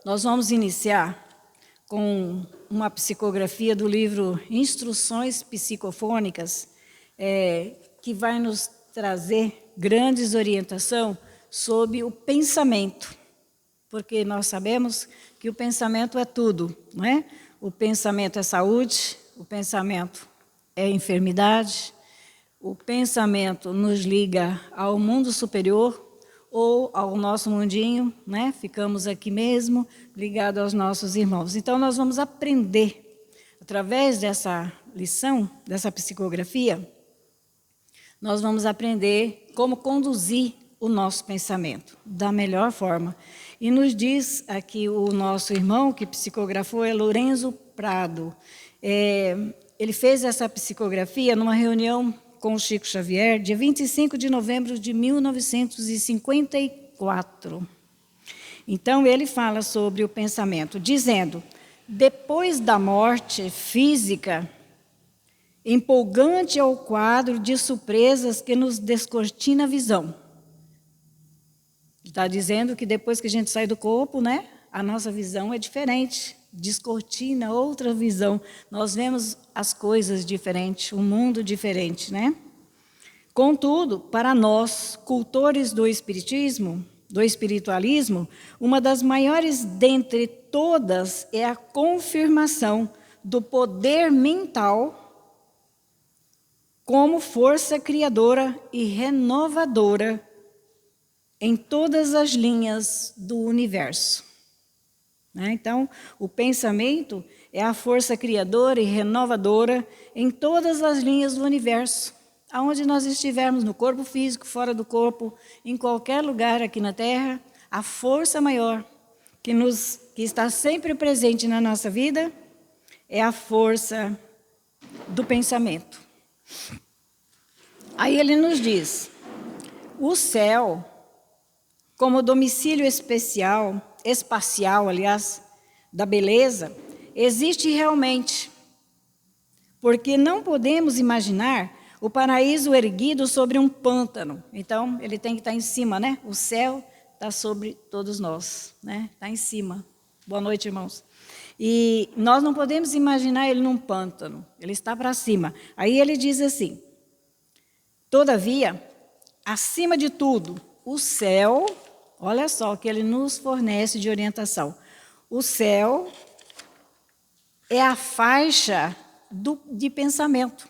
Nós vamos iniciar com uma psicografia do livro Instruções Psicofônicas, que vai nos trazer grandes orientações sobre o pensamento, porque nós sabemos que o pensamento é tudo, não é? O pensamento é saúde, o pensamento é enfermidade, o pensamento nos liga ao mundo superior ou ao nosso mundinho, né? Ficamos aqui mesmo, ligados aos nossos irmãos. Então, nós vamos aprender, através dessa lição, dessa psicografia, nós vamos aprender como conduzir o nosso pensamento da melhor forma. E nos diz aqui o nosso irmão que psicografou é Lourenço Prado. Ele fez essa psicografia numa reunião com o Chico Xavier, dia 25 de novembro de 1954. Então, ele fala sobre o pensamento, dizendo: depois da morte física, empolgante é o quadro de surpresas que nos descortina a visão. Está dizendo que depois que a gente sai do corpo, né, a nossa visão é diferente, descortina outra visão. Nós vemos as coisas diferentes, um mundo diferente, né? Contudo, para nós, cultores do espiritismo, do espiritualismo, uma das maiores dentre todas é a confirmação do poder mental como força criadora e renovadora em todas as linhas do universo. Então, o pensamento é a força criadora e renovadora em todas as linhas do universo. Aonde nós estivermos, no corpo físico, fora do corpo, em qualquer lugar aqui na Terra, a força maior que está sempre presente na nossa vida é a força do pensamento. Aí ele nos diz: o céu, como domicílio espacial, da beleza, existe realmente, porque não podemos imaginar o paraíso erguido sobre um pântano. Então, ele tem que estar em cima, né? O céu está sobre todos nós, né? Está em cima. Boa noite, irmãos. E nós não podemos imaginar ele num pântano, ele está para cima. Aí ele diz assim: todavia, acima de tudo, o céu, olha só o que ele nos fornece de orientação. O céu é a faixa de pensamento,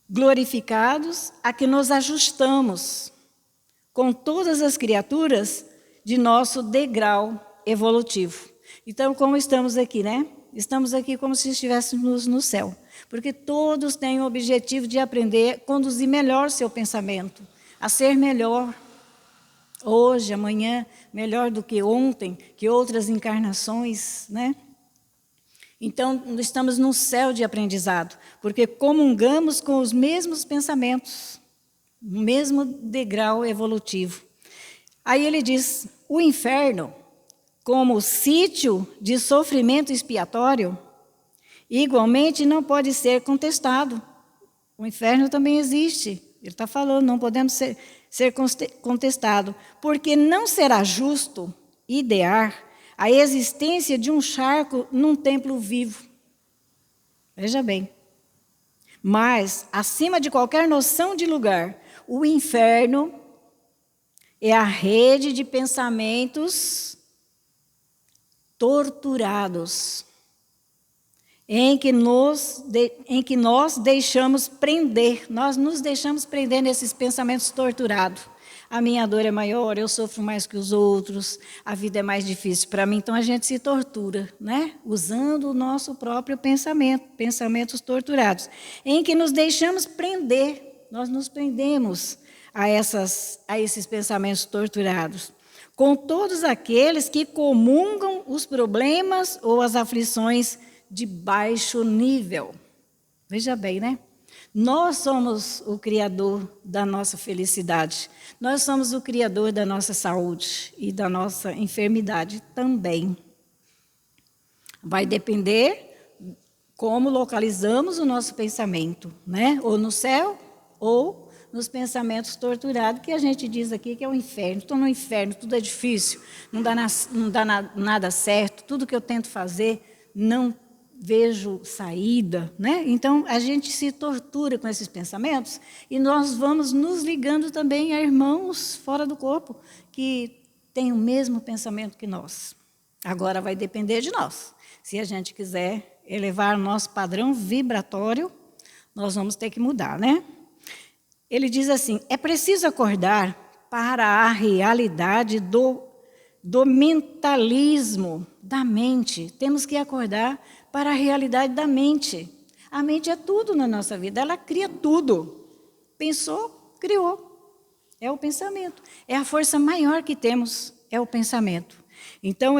glorificados a que nos ajustamos com todas as criaturas de nosso degrau evolutivo. Então, como estamos aqui, né? Estamos aqui como se estivéssemos no céu, porque todos têm o objetivo de aprender a conduzir melhor seu pensamento, a ser melhor hoje, amanhã, melhor do que ontem, que outras encarnações, né? Então, estamos num céu de aprendizado, porque comungamos com os mesmos pensamentos, o mesmo degrau evolutivo. Aí ele diz: o inferno, como sítio de sofrimento expiatório, igualmente não pode ser contestado. O inferno também existe, ele está falando, não podemos ser contestado, porque não será justo idear a existência de um charco num templo vivo. Veja bem. Mas, acima de qualquer noção de lugar, o inferno é a rede de pensamentos torturados, em que nós deixamos prender, nós nos deixamos prender nesses pensamentos torturados. A minha dor é maior, eu sofro mais que os outros, a vida é mais difícil para mim. Então, a gente se tortura, né? Usando o nosso próprio pensamento, pensamentos torturados, em que nos deixamos prender, nós nos prendemos a esses pensamentos torturados, com todos aqueles que comungam os problemas ou as aflições de baixo nível. Veja bem, né? Nós somos o criador da nossa felicidade. Nós somos o criador da nossa saúde e da nossa enfermidade também. Vai depender como localizamos o nosso pensamento, né? Ou no céu ou nos pensamentos torturados, que a gente diz aqui que é o inferno. Estou no inferno, tudo é difícil, não dá nada certo, tudo que eu tento fazer não vejo saída, né? Então, a gente se tortura com esses pensamentos e nós vamos nos ligando também a irmãos fora do corpo que têm o mesmo pensamento que nós. Agora vai depender de nós. Se a gente quiser elevar o nosso padrão vibratório, nós vamos ter que mudar, né? Ele diz assim, é preciso acordar para a realidade do mentalismo da mente. Temos que acordar para a realidade da mente. A mente é tudo na nossa vida, ela cria tudo. Pensou, criou. É o pensamento. É a força maior que temos, é o pensamento. Então,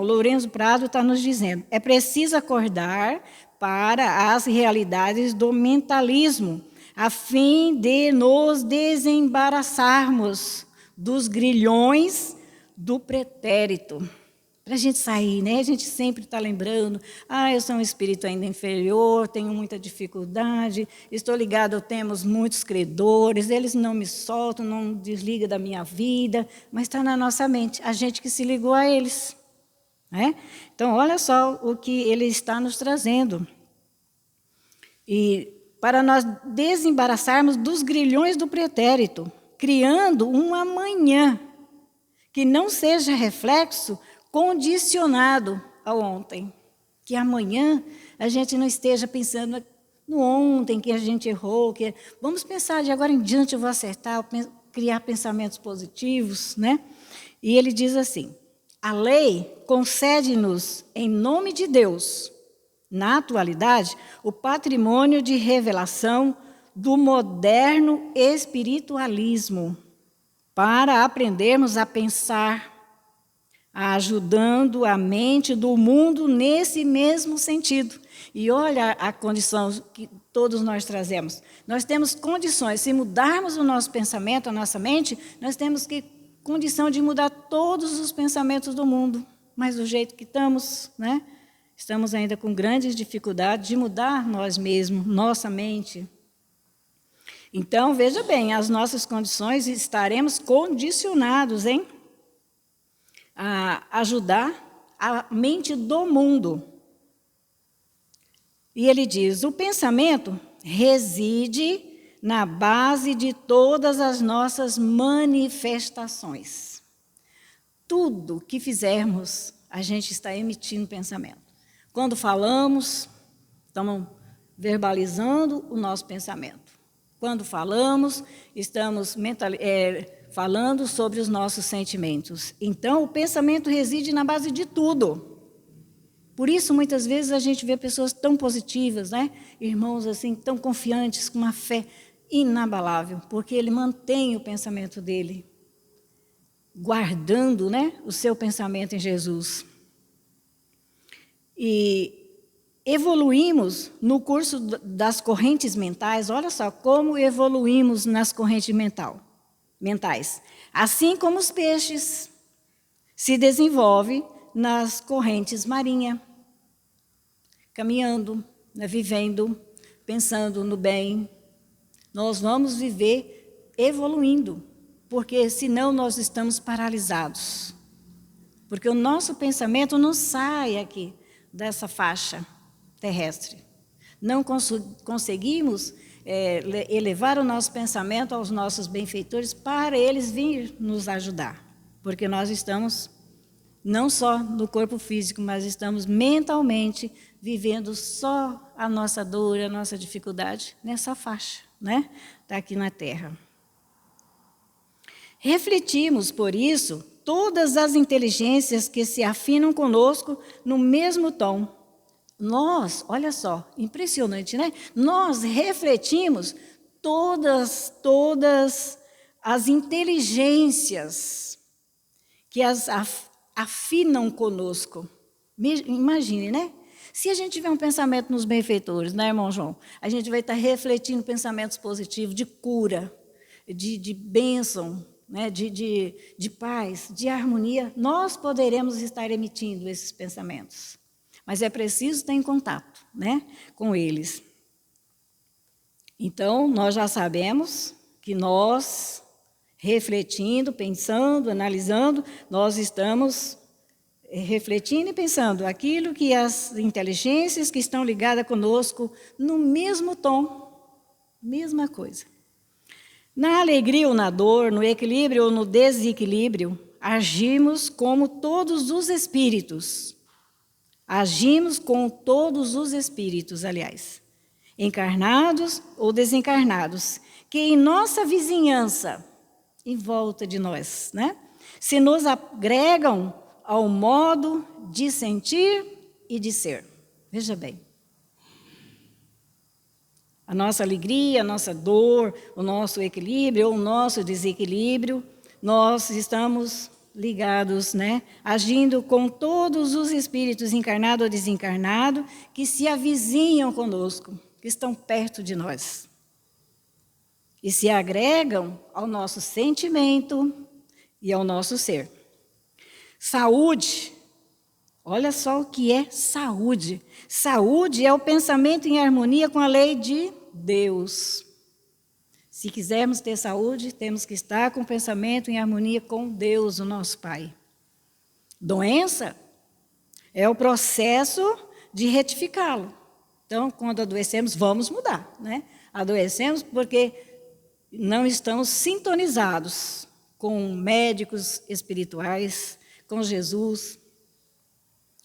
Lourenço Prado está nos dizendo, é preciso acordar para as realidades do mentalismo, a fim de nos desembaraçarmos dos grilhões do pretérito. Para a gente sair, né? A gente sempre está lembrando, eu sou um espírito ainda inferior, tenho muita dificuldade, estou ligado, temos muitos credores, eles não me soltam, não desligam da minha vida, mas está na nossa mente, a gente que se ligou a eles. Né? Então, olha só o que ele está nos trazendo. E para nós desembaraçarmos dos grilhões do pretérito, criando um amanhã que não seja reflexo condicionado ao ontem. Que amanhã a gente não esteja pensando no ontem que a gente errou. Vamos pensar, de agora em diante eu vou acertar, criar pensamentos positivos. Né? E ele diz assim, a lei concede-nos, em nome de Deus, na atualidade, o patrimônio de revelação do moderno espiritualismo, para aprendermos a pensar, ajudando a mente do mundo nesse mesmo sentido. E olha a condição que todos nós trazemos. Nós temos condições, se mudarmos o nosso pensamento, a nossa mente, nós temos condição de mudar todos os pensamentos do mundo. Mas do jeito que estamos, né? Estamos ainda com grandes dificuldades de mudar nós mesmos, nossa mente. Então, veja bem, as nossas condições estaremos condicionados, a ajudar a mente do mundo. E ele diz, o pensamento reside na base de todas as nossas manifestações. Tudo que fizermos, a gente está emitindo pensamento. Quando falamos, estamos verbalizando o nosso pensamento. Quando falamos, estamos falando sobre os nossos sentimentos. Então, o pensamento reside na base de tudo. Por isso, muitas vezes, a gente vê pessoas tão positivas, né? Irmãos assim, tão confiantes, com uma fé inabalável, porque ele mantém o pensamento dele, guardando, né, o seu pensamento em Jesus. E evoluímos no curso das correntes mentais, olha só como evoluímos nas correntes mentais. Assim como os peixes se desenvolvem nas correntes marinhas, caminhando, né, vivendo, pensando no bem. Nós vamos viver evoluindo, porque senão nós estamos paralisados. Porque o nosso pensamento não sai aqui dessa faixa terrestre. Não conseguimos elevar o nosso pensamento aos nossos benfeitores para eles virem nos ajudar. Porque nós estamos não só no corpo físico, mas estamos mentalmente vivendo só a nossa dor, a nossa dificuldade nessa faixa, né? Está aqui na Terra. Refletimos, por isso, todas as inteligências que se afinam conosco no mesmo tom. Nós, olha só, impressionante, né? Nós refletimos todas as inteligências que as afinam conosco. Imagine, né? Se a gente tiver um pensamento nos benfeitores, né, irmão João? A gente vai estar refletindo pensamentos positivos de cura, de bênção, né, de paz, de harmonia. Nós poderemos estar emitindo esses pensamentos. Mas é preciso estar em contato, né, com eles. Então, nós já sabemos que nós, refletindo, pensando, analisando, nós estamos refletindo e pensando aquilo que as inteligências que estão ligadas conosco no mesmo tom, mesma coisa. Na alegria ou na dor, no equilíbrio ou no desequilíbrio, agimos como todos os espíritos. Agimos com todos os espíritos, aliás, encarnados ou desencarnados, que em nossa vizinhança, em volta de nós, né, se nos agregam ao modo de sentir e de ser. Veja bem. A nossa alegria, a nossa dor, o nosso equilíbrio ou o nosso desequilíbrio, nós estamos ligados, né, agindo com todos os espíritos encarnados ou desencarnados que se avizinham conosco, que estão perto de nós. E se agregam ao nosso sentimento e ao nosso ser. Saúde, olha só o que é saúde. Saúde é o pensamento em harmonia com a lei de Deus. Se quisermos ter saúde, temos que estar com o pensamento em harmonia com Deus, o nosso Pai. Doença é o processo de retificá-lo. Então, quando adoecemos, vamos mudar, né? Adoecemos porque não estamos sintonizados com médicos espirituais, com Jesus.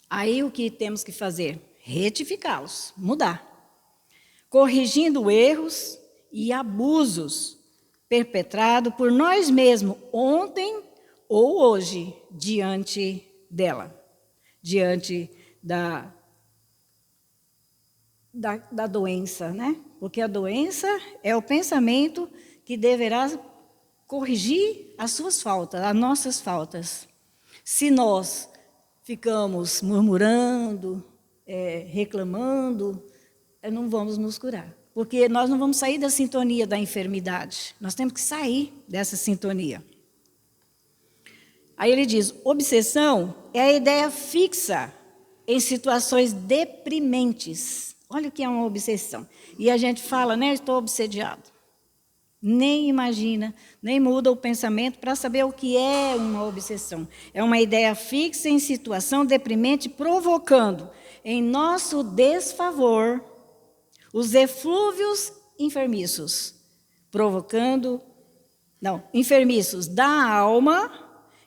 Aí o que temos que fazer? Retificá-los, mudar. Corrigindo erros e abusos perpetrados por nós mesmos ontem ou hoje diante dela, diante da doença, né? Porque a doença é o pensamento que deverá corrigir as suas faltas, as nossas faltas. Se nós ficamos murmurando, reclamando, não vamos nos curar. Porque nós não vamos sair da sintonia da enfermidade. Nós temos que sair dessa sintonia. Aí ele diz, obsessão é a ideia fixa em situações deprimentes. Olha o que é uma obsessão. E a gente fala, né, estou obsediado. Nem imagina, nem muda o pensamento para saber o que é uma obsessão. É uma ideia fixa em situação deprimente, provocando em nosso desfavor os eflúvios enfermiços, enfermiços da alma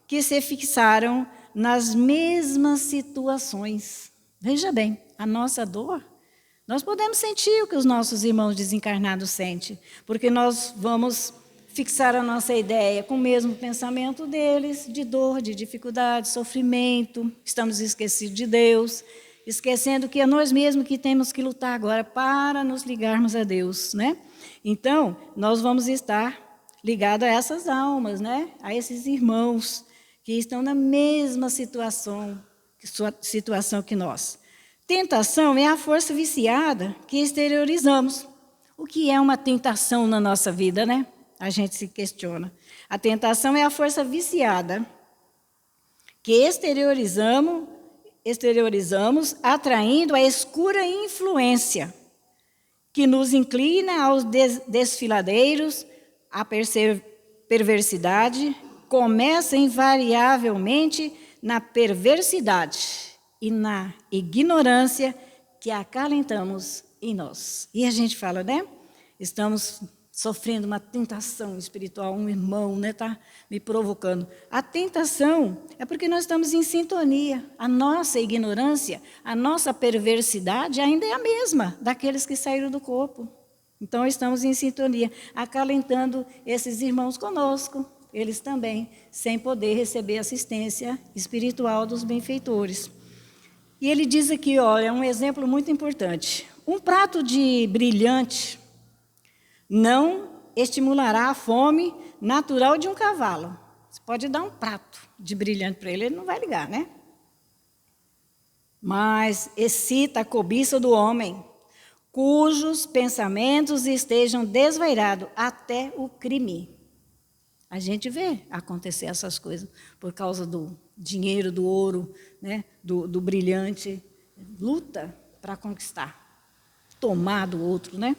que se fixaram nas mesmas situações. Veja bem, a nossa dor, nós podemos sentir o que os nossos irmãos desencarnados sentem, porque nós vamos fixar a nossa ideia com o mesmo pensamento deles, de dor, de dificuldade, sofrimento, estamos esquecidos de Deus, esquecendo que é nós mesmos que temos que lutar agora para nos ligarmos a Deus, né? Então, nós vamos estar ligados a essas almas, né? A esses irmãos que estão na mesma situação que nós. Tentação é a força viciada que exteriorizamos. O que é uma tentação na nossa vida, né? A gente se questiona. A tentação é a força viciada que exteriorizamos, atraindo a escura influência que nos inclina aos desfiladeiros, a perversidade, começa invariavelmente na perversidade e na ignorância que acalentamos em nós. E a gente fala, né? Estamos sofrendo uma tentação espiritual, um irmão, né, está me provocando. A tentação é porque nós estamos em sintonia. A nossa ignorância, a nossa perversidade ainda é a mesma daqueles que saíram do corpo. Então, estamos em sintonia, acalentando esses irmãos conosco, eles também, sem poder receber assistência espiritual dos benfeitores. E ele diz aqui, olha, um exemplo muito importante. Um prato de brilhante não estimulará a fome natural de um cavalo. Você pode dar um prato de brilhante para ele, ele não vai ligar, né? Mas excita a cobiça do homem, cujos pensamentos estejam desvairados até o crime. A gente vê acontecer essas coisas por causa do dinheiro, do ouro, né? do brilhante. Luta para conquistar, tomar do outro, né?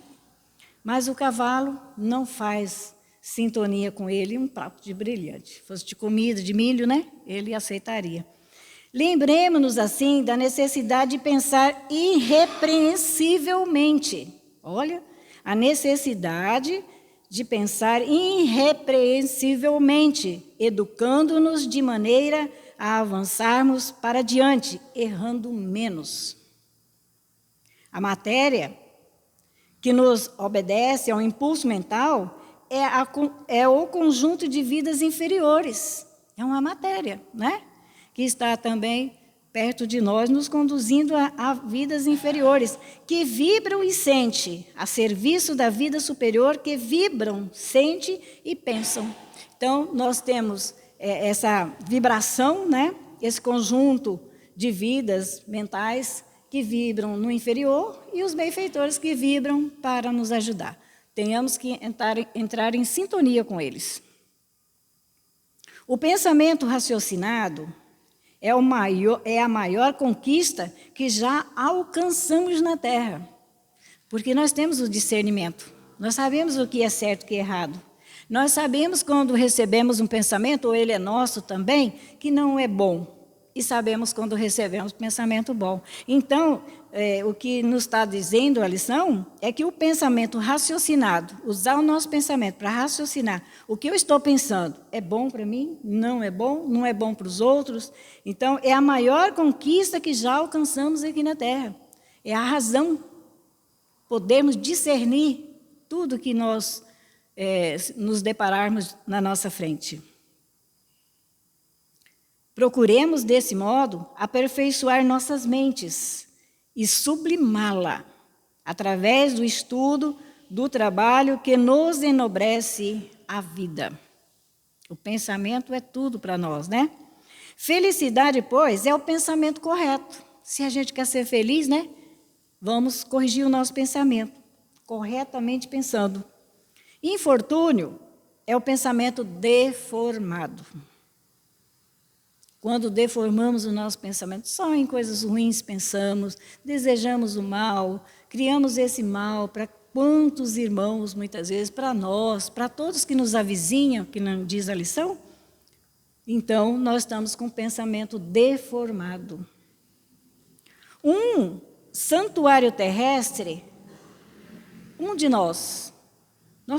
Mas o cavalo não faz sintonia com ele um prato de brilhante. Se fosse de comida, de milho, né? Ele aceitaria. Lembremos-nos, assim, da necessidade de pensar irrepreensivelmente. Olha, a necessidade de pensar irrepreensivelmente, educando-nos de maneira a avançarmos para diante, errando menos. A matéria que nos obedece ao impulso mental é o conjunto de vidas inferiores. É uma matéria, né? Que está também perto de nós, nos conduzindo a vidas inferiores, que vibram e sentem, a serviço da vida superior, que vibram, sentem e pensam. Então, nós temos essa vibração, né? Esse conjunto de vidas mentais que vibram no inferior e os benfeitores que vibram para nos ajudar. Tenhamos que entrar em sintonia com eles. O pensamento raciocinado é a maior conquista que já alcançamos na Terra, porque nós temos o discernimento, nós sabemos o que é certo e o que é errado. Nós sabemos quando recebemos um pensamento, ou ele é nosso também, que não é bom. E sabemos quando recebemos pensamento bom. Então, o que nos está dizendo a lição é que o pensamento raciocinado, usar o nosso pensamento para raciocinar, o que eu estou pensando, é bom para mim? Não é bom para os outros? Então, é a maior conquista que já alcançamos aqui na Terra. É a razão, podermos discernir tudo que nós nos depararmos na nossa frente. Procuremos, desse modo, aperfeiçoar nossas mentes e sublimá-la através do estudo, do trabalho que nos enobrece a vida. O pensamento é tudo para nós, né? Felicidade, pois, é o pensamento correto. Se a gente quer ser feliz, né? Vamos corrigir o nosso pensamento, corretamente pensando. Infortúnio é o pensamento deformado. Quando deformamos o nosso pensamento, só em coisas ruins pensamos, desejamos o mal, criamos esse mal para quantos irmãos, muitas vezes, para nós, para todos que nos avizinham, que não diz a lição. Então, nós estamos com o pensamento deformado. Um santuário terrestre, um de nós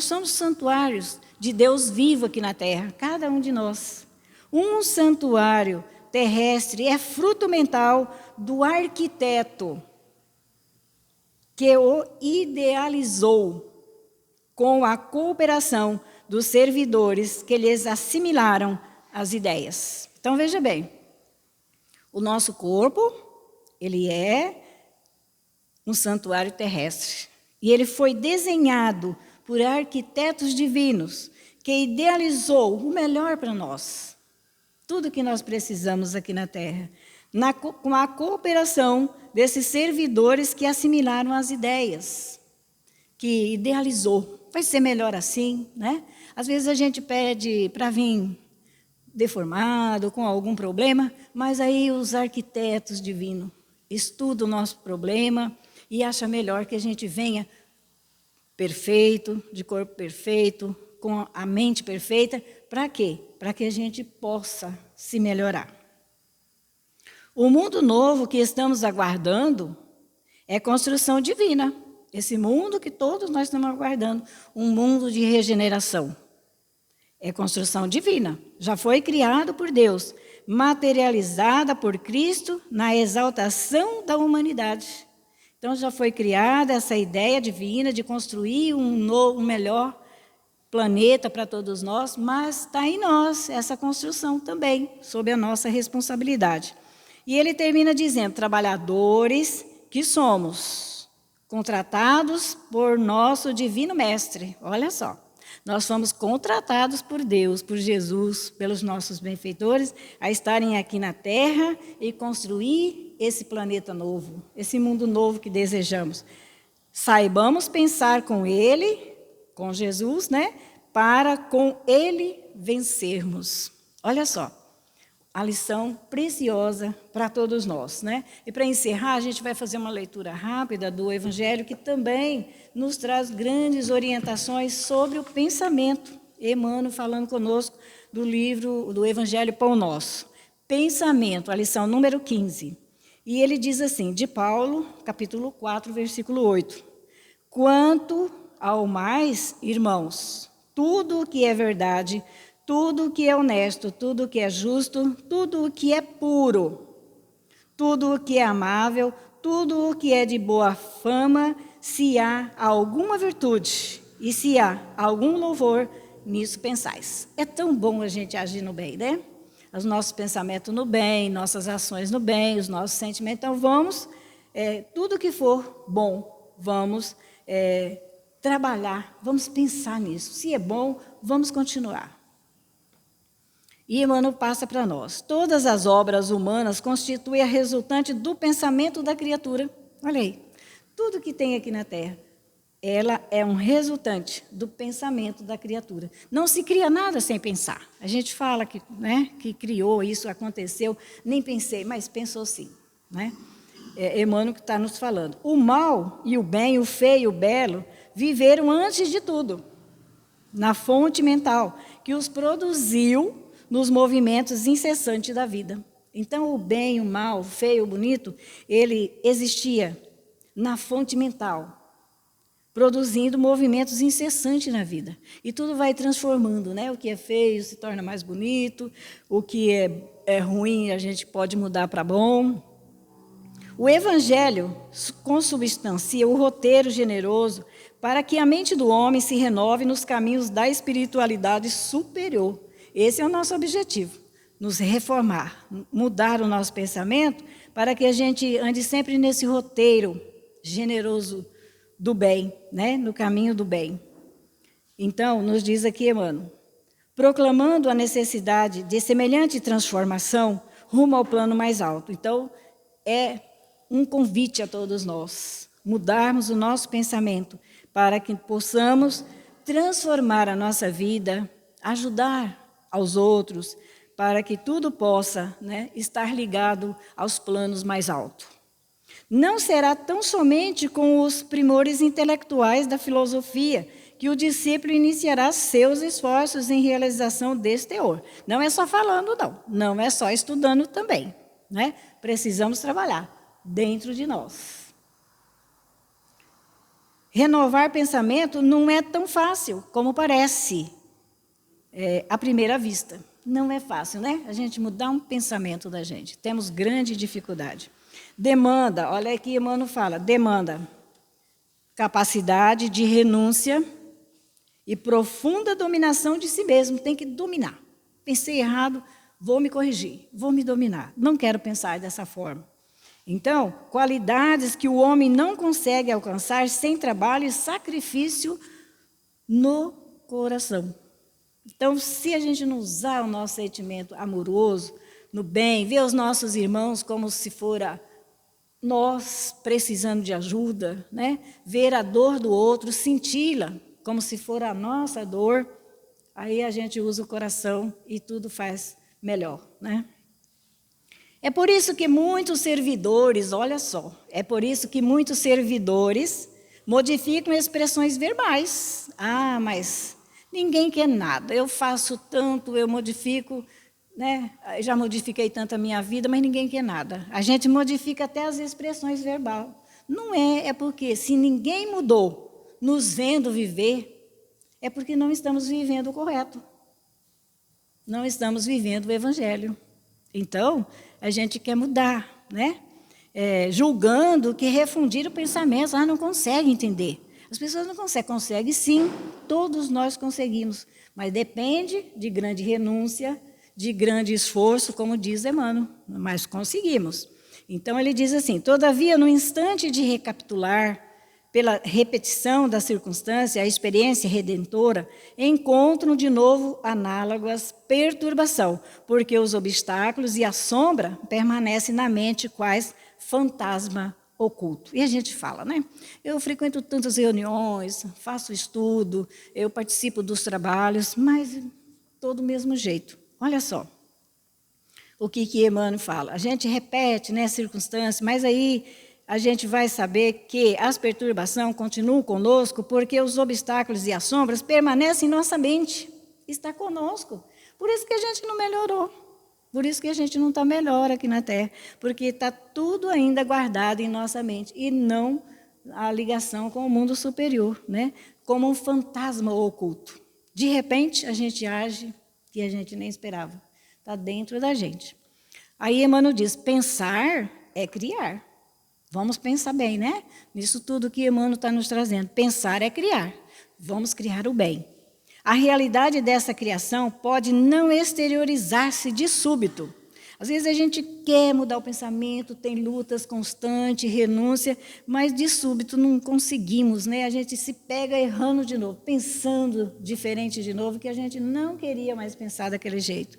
somos santuários de Deus vivo aqui na Terra, cada um de nós. Um santuário terrestre é fruto mental do arquiteto que o idealizou com a cooperação dos servidores que lhes assimilaram as ideias. Então, veja bem, o nosso corpo, ele é um santuário terrestre. E ele foi desenhado por arquitetos divinos que idealizou o melhor para nós. Tudo que nós precisamos aqui na Terra, com a cooperação desses servidores que assimilaram as ideias, que idealizou. Vai ser melhor assim, né? Às vezes a gente pede para vir deformado, com algum problema, mas aí os arquitetos divinos estudam o nosso problema e acham melhor que a gente venha perfeito, de corpo perfeito, com a mente perfeita. Para quê? Para que a gente possa se melhorar. O mundo novo que estamos aguardando é construção divina. Esse mundo que todos nós estamos aguardando, um mundo de regeneração. É construção divina. Já foi criado por Deus, materializada por Cristo na exaltação da humanidade. Então já foi criada essa ideia divina de construir um melhor planeta para todos nós, mas está em nós essa construção também, sob a nossa responsabilidade. E ele termina dizendo, trabalhadores que somos, contratados por nosso divino mestre. Olha só, nós somos contratados por Deus, por Jesus, pelos nossos benfeitores, a estarem aqui na Terra e construir esse planeta novo, esse mundo novo que desejamos. Saibamos pensar com Ele, com Jesus, né? Para com Ele vencermos. Olha só, a lição preciosa para todos nós, né? E para encerrar, a gente vai fazer uma leitura rápida do Evangelho, que também nos traz grandes orientações sobre o pensamento. Emmanuel falando conosco do livro do Evangelho Pão Nosso. Pensamento, a lição número 15. E ele diz assim, de Paulo, capítulo 4, versículo 8. Quanto ao mais, irmãos, tudo o que é verdade, tudo o que é honesto, tudo o que é justo, tudo o que é puro, tudo o que é amável, tudo o que é de boa fama, se há alguma virtude e se há algum louvor, nisso pensais. É tão bom a gente agir no bem, né? Os nossos pensamentos no bem, nossas ações no bem, os nossos sentimentos. Então, vamos, tudo que for bom, vamos trabalhar, vamos pensar nisso. Se é bom, vamos continuar. E Emmanuel passa para nós. Todas as obras humanas constituem a resultante do pensamento da criatura. Olha aí, tudo que tem aqui na Terra, ela é um resultante do pensamento da criatura. Não se cria nada sem pensar. A gente fala que, né, que criou, isso aconteceu, nem pensei, mas pensou sim. Né? Emmanuel que está nos falando. O mal e o bem, o feio e o belo, viveram antes de tudo, na fonte mental, que os produziu nos movimentos incessantes da vida. Então, o bem, o mal, o feio, o bonito, ele existia na fonte mental, produzindo movimentos incessantes na vida. E tudo vai transformando, né? O que é feio se torna mais bonito, o que é ruim a gente pode mudar para bom. O Evangelho consubstancia o roteiro generoso para que a mente do homem se renove nos caminhos da espiritualidade superior. Esse é o nosso objetivo, nos reformar, mudar o nosso pensamento para que a gente ande sempre nesse roteiro generoso do bem, né? No caminho do bem. Então, nos diz aqui, Emmanuel, proclamando a necessidade de semelhante transformação rumo ao plano mais alto. Então, é um convite a todos nós, mudarmos o nosso pensamento para que possamos transformar a nossa vida, ajudar aos outros, para que tudo possa, né, estar ligado aos planos mais altos. Não será tão somente com os primores intelectuais da filosofia que o discípulo iniciará seus esforços em realização desse teor. Não é só falando, não. Não é só estudando também. Né? Precisamos trabalhar dentro de nós. Renovar pensamento não é tão fácil como parece à primeira vista. Não é fácil, né? A gente mudar um pensamento da gente. Temos grande dificuldade. Demanda, olha aqui, Emmanuel fala, demanda capacidade de renúncia e profunda dominação de si mesmo. Tem que dominar. Pensei errado, vou me corrigir, vou me dominar. Não quero pensar dessa forma. Então, qualidades que o homem não consegue alcançar sem trabalho e sacrifício no coração. Então, se a gente não usar o nosso sentimento amoroso, no bem, ver os nossos irmãos como se fora nós precisando de ajuda, né? Ver a dor do outro, senti-la como se for a nossa dor, aí a gente usa o coração e tudo faz melhor, né? É por isso que muitos servidores, olha só, é por isso que muitos servidores modificam expressões verbais. Ah, mas ninguém quer nada, eu faço tanto, eu modifico, né? Já modifiquei tanto a minha vida, mas ninguém quer nada. A gente modifica até as expressões verbais. Não é porque se ninguém mudou, nos vendo viver, é porque não estamos vivendo o correto. Não estamos vivendo o Evangelho. Então, a gente quer mudar, né? Julgando que refundir o pensamento, não consegue entender. As pessoas não conseguem. Conseguem sim, todos nós conseguimos, mas depende de grande renúncia, de grande esforço, como diz Emmanuel, mas conseguimos. Então, ele diz assim, todavia, no instante de recapitular, pela repetição da circunstância, a experiência redentora, encontram de novo análogas perturbação, porque os obstáculos e a sombra permanecem na mente quais fantasma oculto. E a gente fala, né? Eu frequento tantas reuniões, faço estudo, eu participo dos trabalhos, mas todo do mesmo jeito. Olha só. o que Emmanuel fala. A gente repete, né, circunstâncias, mas aí a gente vai saber que as perturbações continuam conosco porque os obstáculos e as sombras permanecem em nossa mente. Está conosco. Por isso que a gente não melhorou. Por isso que a gente não está melhor aqui na Terra. Porque está tudo ainda guardado em nossa mente. E não a ligação com o mundo superior, né? Como um fantasma oculto. De repente, a gente age que a gente nem esperava. Está dentro da gente. Aí Emmanuel diz, pensar é criar. Vamos pensar bem, né? Nisso tudo que Emmanuel está nos trazendo. Pensar é criar. Vamos criar o bem. A realidade dessa criação pode não exteriorizar-se de súbito. Às vezes a gente quer mudar o pensamento, tem lutas constantes, renúncia, mas de súbito não conseguimos, né? A gente se pega errando de novo, pensando diferente de novo, que a gente não queria mais pensar daquele jeito.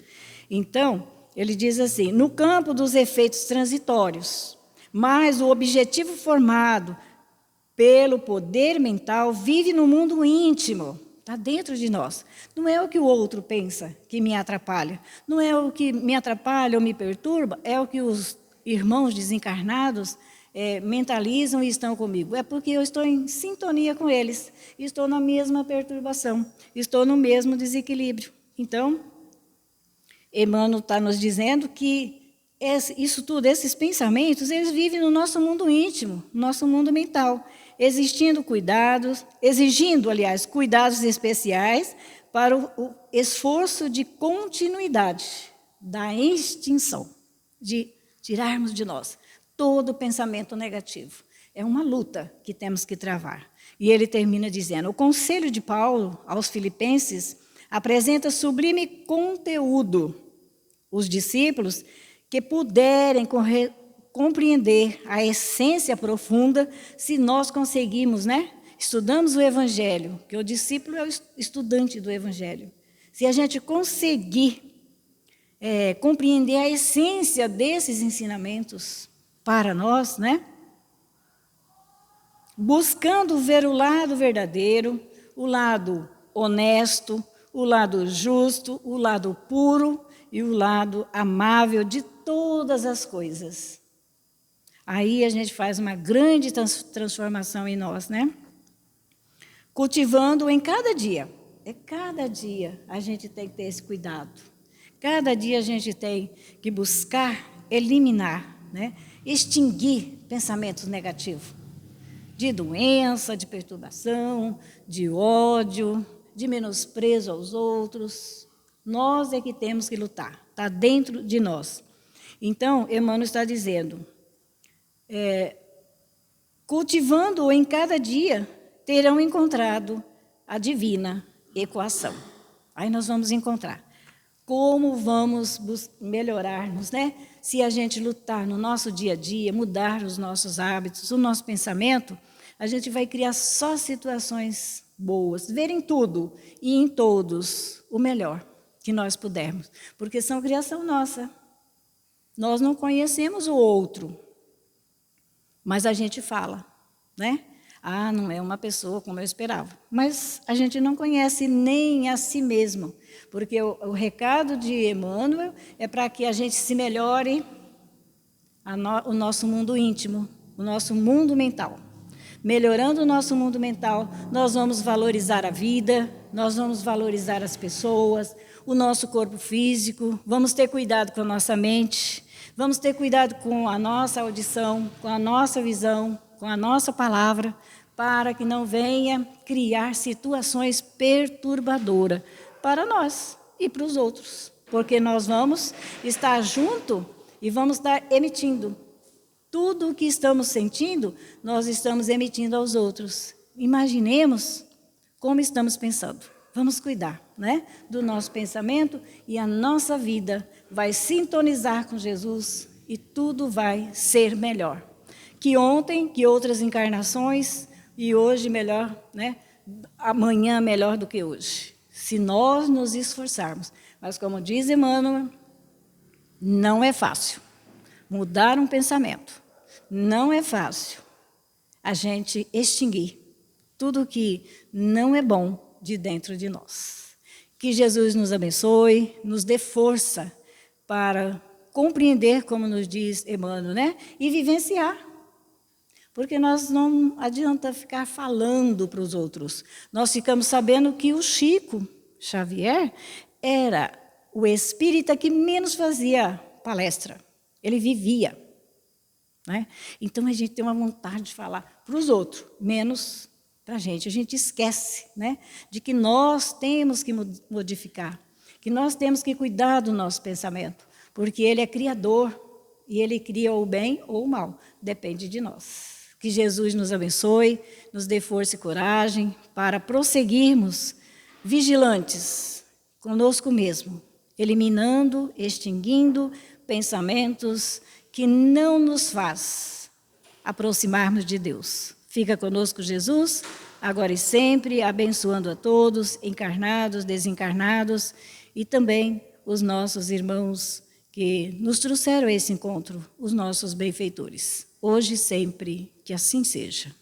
Então, ele diz assim, no campo dos efeitos transitórios, mas o objetivo formado pelo poder mental vive no mundo íntimo, está dentro de nós. Não é o que o outro pensa que me atrapalha, não é o que me atrapalha ou me perturba, é o que os irmãos desencarnados mentalizam e estão comigo. É porque eu estou em sintonia com eles, estou na mesma perturbação, estou no mesmo desequilíbrio. Então, Emmanuel está nos dizendo que isso tudo, esses pensamentos, eles vivem no nosso mundo íntimo, no nosso mundo mental, exigindo, aliás, cuidados especiais para o esforço de continuidade da extinção, de tirarmos de nós todo pensamento negativo. É uma luta que temos que travar. E ele termina dizendo, o conselho de Paulo aos filipenses apresenta sublime conteúdo. Os discípulos que puderem compreender a essência profunda, se nós conseguimos, né? Estudamos o Evangelho, que o discípulo é o estudante do Evangelho. Se a gente conseguir compreender a essência desses ensinamentos para nós, né? Buscando ver o lado verdadeiro, o lado honesto, o lado justo, o lado puro e o lado amável de todas as coisas. Aí a gente faz uma grande transformação em nós, né? Cultivando em cada dia. Cada dia a gente tem que ter esse cuidado. Cada dia a gente tem que buscar eliminar, né? Extinguir pensamentos negativos. De doença, de perturbação, de ódio, de menosprezo aos outros. Nós é que temos que lutar, está dentro de nós. Então, Emmanuel está dizendo, cultivando-o em cada dia, terão encontrado a divina equação. Aí nós vamos encontrar. Como vamos melhorar-nos, né? Se a gente lutar no nosso dia a dia, mudar os nossos hábitos, o nosso pensamento, a gente vai criar só situações boas, ver em tudo e em todos o melhor que nós pudermos, porque são criação nossa. Nós não conhecemos o outro, mas a gente fala, né? Ah, não é uma pessoa como eu esperava. Mas a gente não conhece nem a si mesmo, porque o recado de Emmanuel é para que a gente se melhore o nosso mundo íntimo, o nosso mundo mental. Melhorando o nosso mundo mental, nós vamos valorizar a vida, nós vamos valorizar as pessoas, o nosso corpo físico, vamos ter cuidado com a nossa mente, vamos ter cuidado com a nossa audição, com a nossa visão, com a nossa palavra, para que não venha criar situações perturbadoras para nós e para os outros, porque nós vamos estar junto e vamos estar emitindo. Tudo o que estamos sentindo, nós estamos emitindo aos outros. Imaginemos como estamos pensando. Vamos cuidar, né, do nosso pensamento e a nossa vida vai sintonizar com Jesus e tudo vai ser melhor. Que ontem, que outras encarnações e hoje melhor, né, amanhã melhor do que hoje. Se nós nos esforçarmos. Mas como diz Emmanuel, não é fácil. Mudar um pensamento. Não é fácil a gente extinguir tudo que não é bom de dentro de nós. Que Jesus nos abençoe, nos dê força para compreender, como nos diz Emmanuel, né? E vivenciar. Porque nós não adianta ficar falando para os outros. Nós ficamos sabendo que o Chico Xavier era o espírita que menos fazia palestra. Ele vivia. Né? Então, a gente tem uma vontade de falar para os outros, menos para a gente. A gente esquece, né, de que nós temos que modificar, que nós temos que cuidar do nosso pensamento, porque ele é criador e ele cria o bem ou o mal, depende de nós. Que Jesus nos abençoe, nos dê força e coragem para prosseguirmos vigilantes conosco mesmo, eliminando, extinguindo pensamentos que não nos faz aproximarmos de Deus. Fica conosco Jesus, agora e sempre, abençoando a todos, encarnados, desencarnados, e também os nossos irmãos que nos trouxeram a esse encontro, os nossos benfeitores. Hoje e sempre, que assim seja.